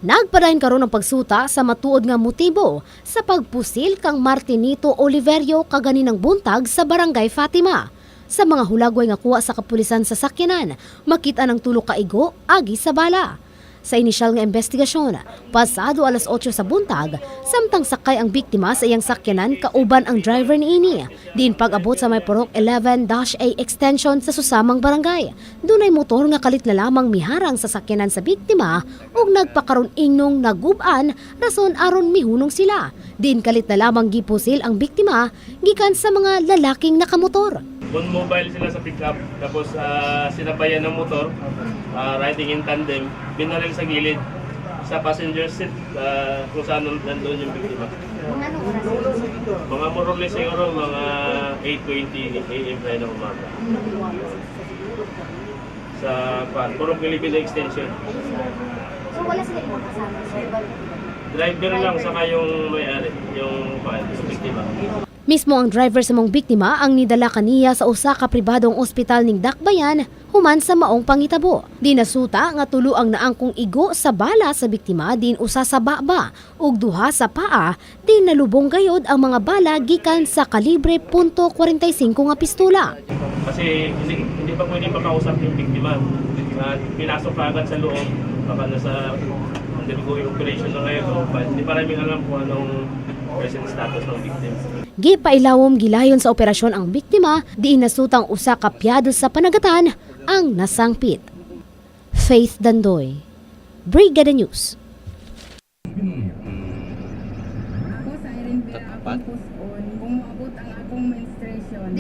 Nagpadayon karon ng pagsuta sa matuod nga motibo sa pagpusil kang Martinito Oliverio kaganinang buntag sa Barangay Fatima. Sa mga hulagway nga kuha sa kapulisan sa sakyanan, makita ng tulo ka igo agi sa bala. Sa inisyal nga investigasyon, pasado alas 8 sa buntag, samtang sakay ang biktima sa iyang sakyanan kauban ang driver niini. Diin pag-abot sa may Purok 11-A extension sa susamang barangay. Dunay motor nga kalit na lamang miharang sa sakyanan sa biktima ug nagpakaron ingnong naguban rason aron mihunong sila. Diin kalit na lamang gipusil ang biktima gikan sa mga lalaking nakamotor. On mobile sila sa pickup, tapos sinabayan ng motor, riding in tandem, binaril sa gilid sa passenger seat kung saan nandoon yung biktima. Mga more or less siguro, mga 8:20 AM tayo ng umaga. Sa Purok Pilipino Extension. So wala sila ibang kasama? Driver lang, saka yung may-ari, yung biktima. Mismo ang driver sa mong biktima ang nidala kaniya sa usa ka pribadong ospital ning Dakbayan human sa maong pangitabo. Dinasuta nga tulo ang naangkong igo sa bala sa biktima din usa sa baba ug duha sa paa din nalubong gayod ang mga bala gikan sa kalibre .45 nga pistola. Kasi hindi pa pwede makausap yung biktima. Pinasok ka agad sa loob, baka nasa undergoing operation na ngayon. Hindi pa namin alam kung anong present status ng victim. Gipailawom gilayon sa operasyon ang biktima, diin nasutang usa ka piyado sa panagatan ang nasangpit. Faith Dandoy, Brigada News.